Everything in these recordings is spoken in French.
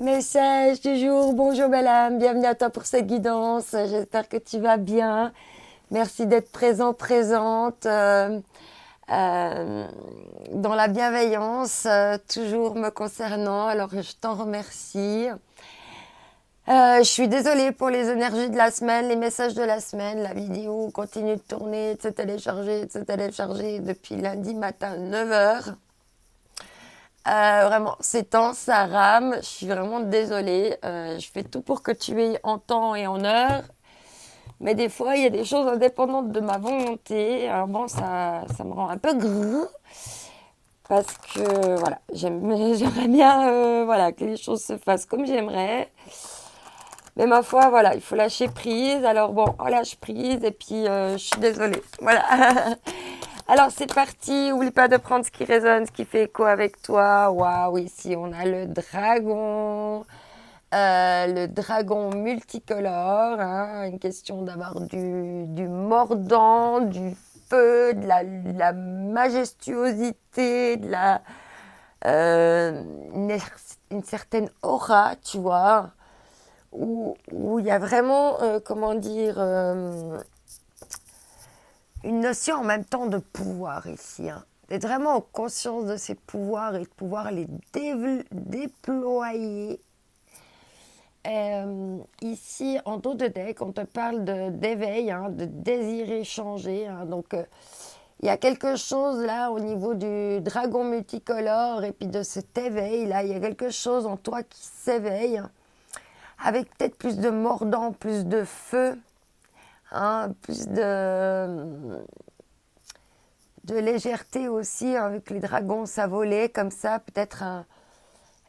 Message du jour, bonjour belle âme, bienvenue à toi pour cette guidance, j'espère que tu vas bien, merci d'être présent, présente dans la bienveillance, toujours me concernant, alors je t'en remercie. Je suis désolée pour les énergies de la semaine, les messages de la semaine, la vidéo continue de tourner, de se télécharger depuis lundi matin 9h. Vraiment, ces temps, ça rame. Je suis vraiment désolée. Je fais tout pour que tu aies en temps et en heure. Mais des fois, il y a des choses indépendantes de ma volonté. Alors bon, ça me rend un peu grrr. Parce que, voilà, j'aimerais bien voilà, que les choses se fassent comme j'aimerais. Mais ma foi, voilà, il faut lâcher prise. Alors bon, on lâche prise et puis je suis désolée. Voilà. Alors c'est parti, oublie pas de prendre ce qui résonne, ce qui fait écho avec toi. Waouh, ici on a le dragon multicolore, hein, une question d'avoir du mordant, du feu, de la majestuosité, euh, une, une certaine aura, tu vois, où il y a vraiment, comment dire, une notion en même temps de pouvoir ici, hein. D'être vraiment en conscience de ses pouvoirs et de pouvoir les déployer. Ici, en dos de deck, on te parle d'éveil, hein, de désirer changer, hein. Donc, il y a quelque chose là au niveau du dragon multicolore et puis de cet éveil là. Il y a quelque chose en toi qui s'éveille, hein, avec peut-être plus de mordant, plus de feu, hein, plus de légèreté aussi, hein, avec les dragons, ça volait comme ça, peut-être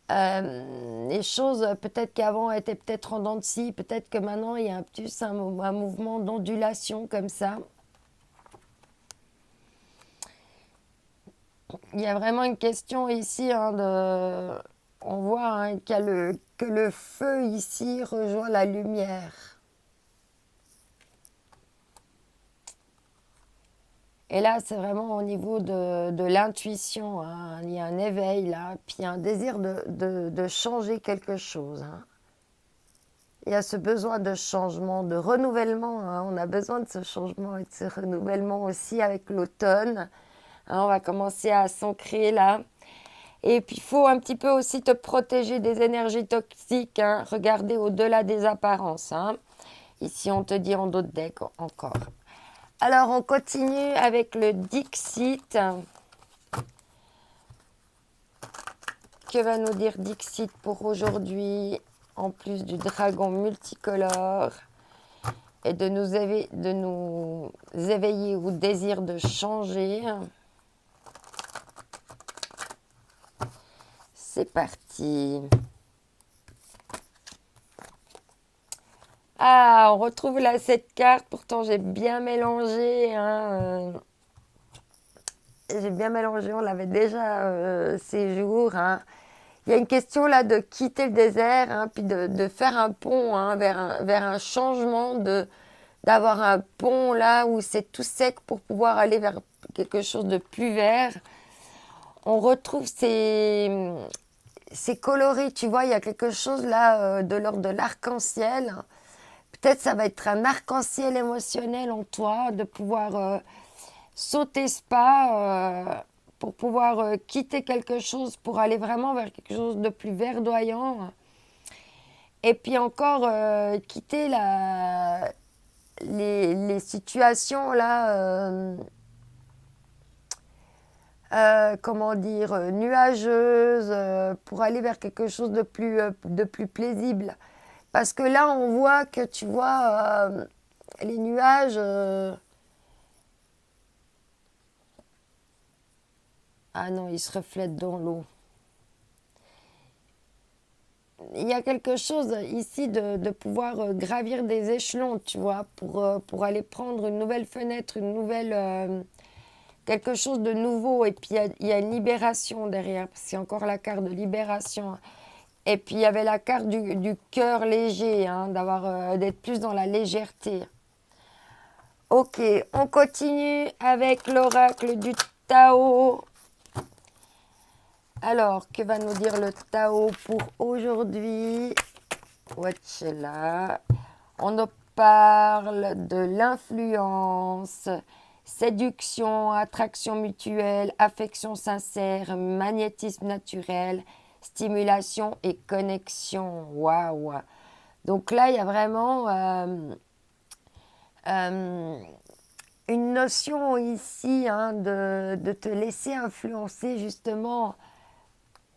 les choses, peut-être qu'avant étaient peut-être en dents de scie, peut-être que maintenant il y a un mouvement d'ondulation comme ça. Il y a vraiment une question ici, hein, on voit, hein, que le feu ici rejoint la lumière. Et là, c'est vraiment au niveau de l'intuition, hein. Il y a un éveil là, puis un désir de changer quelque chose, hein. Il y a ce besoin de changement, de renouvellement, hein. On a besoin de ce changement et de ce renouvellement aussi avec l'automne, hein. On va commencer à s'ancrer là. Et puis, il faut un petit peu aussi te protéger des énergies toxiques, hein. Regarder au-delà des apparences, hein. Ici, on te dit en dos de deck encore. Alors, on continue avec le Dixit. Que va nous dire Dixit pour aujourd'hui, en plus du dragon multicolore et de nous éveiller au désir de changer. C'est parti. Ah, on retrouve là cette carte. Pourtant, j'ai bien mélangé, hein, j'ai bien mélangé. On l'avait déjà ces jours, hein. Il y a une question là de quitter le désert, hein, puis de faire un pont, hein, vers un changement, d'avoir un pont là où c'est tout sec pour pouvoir aller vers quelque chose de plus vert. On retrouve ces coloris, tu vois, il y a quelque chose là de l'ordre de l'arc-en-ciel. Peut-être ça va être un arc-en-ciel émotionnel en toi, de pouvoir sauter ce pas pour pouvoir quitter quelque chose, pour aller vraiment vers quelque chose de plus verdoyant. Et puis encore quitter les situations là, comment dire, nuageuses, pour aller vers quelque chose de plus paisible. Parce que là, on voit que, tu vois, les nuages... ah non, ils se reflètent dans l'eau. Il y a quelque chose ici de pouvoir gravir des échelons, tu vois, pour aller prendre une nouvelle fenêtre, quelque chose de nouveau. Et puis il y a une libération derrière, parce qu'il y a encore la carte de libération. Et puis il y avait la carte du cœur léger, hein, d'être plus dans la légèreté. Ok, on continue avec l'oracle du Tao. Alors, que va nous dire le Tao pour aujourd'hui? Watch là. On nous parle de l'influence, séduction, attraction mutuelle, affection sincère, magnétisme naturel, stimulation et connexion. Waouh! Donc là, il y a vraiment une notion ici hein, de te laisser influencer justement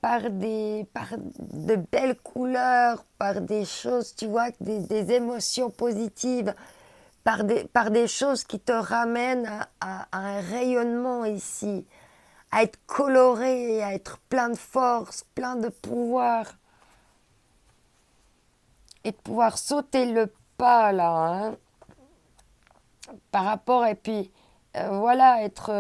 par de belles couleurs, par des choses, tu vois, des émotions positives, par des choses qui te ramènent à un rayonnement ici, à être coloré, à être plein de force, plein de pouvoir, et de pouvoir sauter le pas là, hein, par rapport, et puis voilà, être,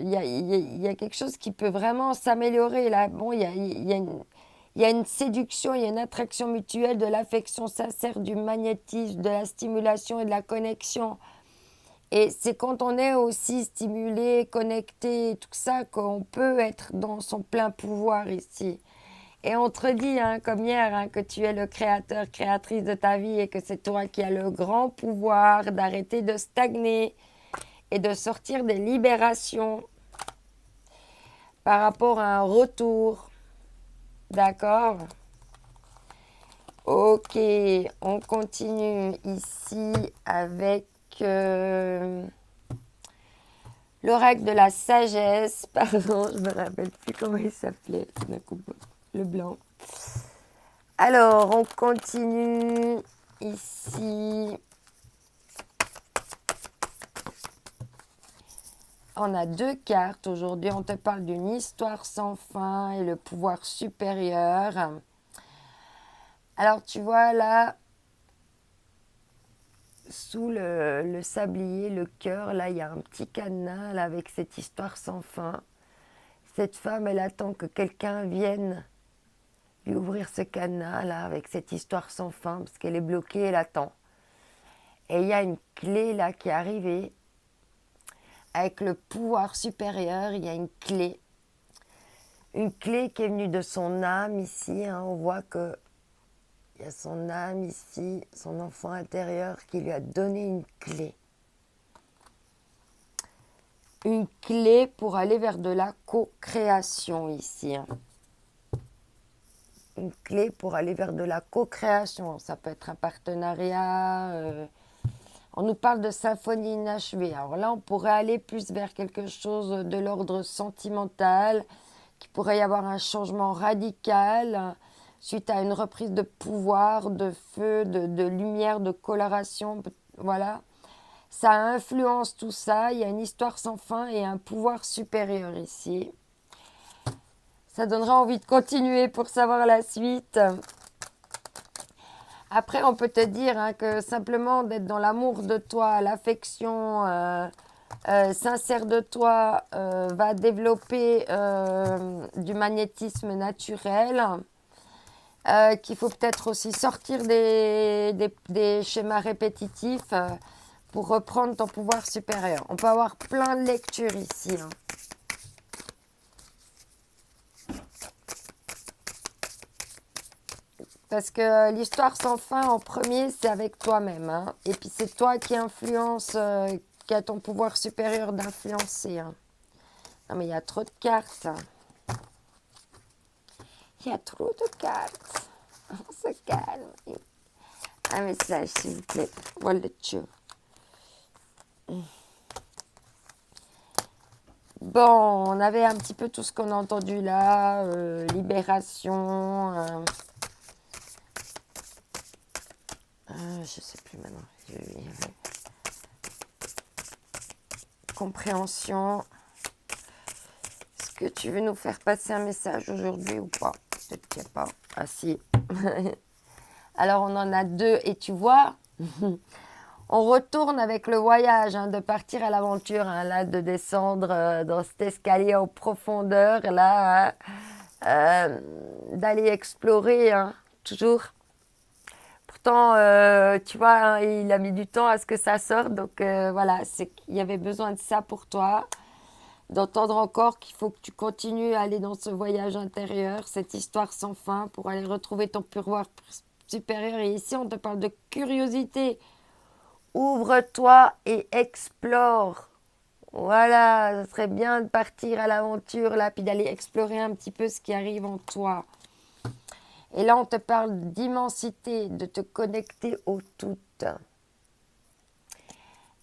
il y a quelque chose qui peut vraiment s'améliorer là. Bon, il y a une séduction, il y a une attraction mutuelle, de l'affection sincère, du magnétisme, de la stimulation et de la connexion. Et c'est quand on est aussi stimulé, connecté, tout ça, qu'on peut être dans son plein pouvoir ici. Et on te dit, hein, comme hier, hein, que tu es le créateur, créatrice de ta vie et que c'est toi qui as le grand pouvoir d'arrêter de stagner et de sortir des libérations par rapport à un retour. D'accord? Ok, on continue ici avec l'oracle de la sagesse. Pardon, je me rappelle plus comment il s'appelait. D'un coup, le blanc. Alors, on continue ici. On a deux cartes aujourd'hui. On te parle d'une histoire sans fin et le pouvoir supérieur. Alors, tu vois là, sous le sablier, le cœur, là, il y a un petit cadenas là, avec cette histoire sans fin. Cette femme, elle attend que quelqu'un vienne lui ouvrir ce cadenas là, avec cette histoire sans fin, parce qu'elle est bloquée, elle attend. Et il y a une clé là qui est arrivée. Avec le pouvoir supérieur, il y a une clé. Une clé qui est venue de son âme ici. Hein. On voit que il y a son âme ici, son enfant intérieur qui lui a donné une clé. Une clé pour aller vers de la co-création ici. Hein. Une clé pour aller vers de la co-création. Ça peut être un partenariat. On nous parle de symphonie inachevée. Alors là, on pourrait aller plus vers quelque chose de l'ordre sentimental, qu'il pourrait y avoir un changement radical suite à une reprise de pouvoir, de feu, de lumière, de coloration. Voilà. Ça influence tout ça. Il y a une histoire sans fin et un pouvoir supérieur ici. Ça donnera envie de continuer pour savoir la suite. Après, on peut te dire hein, que simplement d'être dans l'amour de toi, l'affection sincère de toi va développer du magnétisme naturel. Qu'il faut peut-être aussi sortir des schémas répétitifs pour reprendre ton pouvoir supérieur. On peut avoir plein de lectures ici. Hein. Parce que l'histoire sans fin, en premier, c'est avec toi-même. Hein. Et puis, c'est toi qui influence, qui a ton pouvoir supérieur d'influencer. Hein. Non, mais il y a trop de cartes. Il y a trop de cartes. On se calme. Un message, s'il vous plaît. Voilà le lecture. Bon, on avait un petit peu tout ce qu'on a entendu là. Libération. Je sais plus maintenant. Compréhension. Est-ce que tu veux nous faire passer un message aujourd'hui ou pas? Peut-être qu'il n'y a pas. Ah si. Alors on en a deux et tu vois, on retourne avec le voyage, hein, de partir à l'aventure, hein, là, de descendre dans cet escalier en profondeur, là, d'aller explorer, hein, toujours. Pourtant, tu vois, hein, il a mis du temps à ce que ça sorte, donc voilà, il y avait besoin de ça pour toi. d'entendre encore qu'il faut que tu continues à aller dans ce voyage intérieur, cette histoire sans fin pour aller retrouver ton pouvoir supérieur. Et ici, on te parle de curiosité. Ouvre-toi et explore. Voilà, ça serait bien de partir à l'aventure là, puis d'aller explorer un petit peu ce qui arrive en toi. Et là, on te parle d'immensité, de te connecter au tout.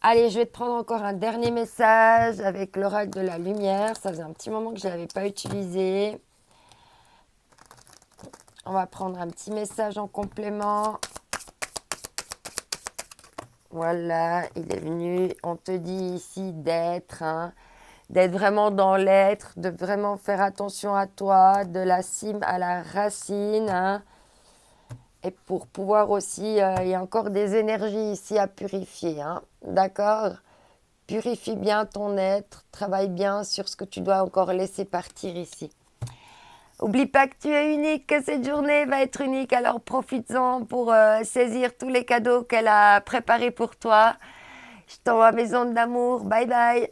Allez, je vais te prendre encore un dernier message avec l'oracle de la lumière. Ça faisait un petit moment que je ne l'avais pas utilisé. On va prendre un petit message en complément. Voilà, il est venu. On te dit ici d'être, hein, d'être vraiment dans l'être, de vraiment faire attention à toi, de la cime à la racine. Hein. Et pour pouvoir aussi, il y a encore des énergies ici à purifier. Hein, d'accord? Purifie bien ton être, travaille bien sur ce que tu dois encore laisser partir ici. N'oublie pas que tu es unique, que cette journée va être unique, alors profites-en pour saisir tous les cadeaux qu'elle a préparés pour toi. Je t'envoie mes ondes d'amour, bye bye.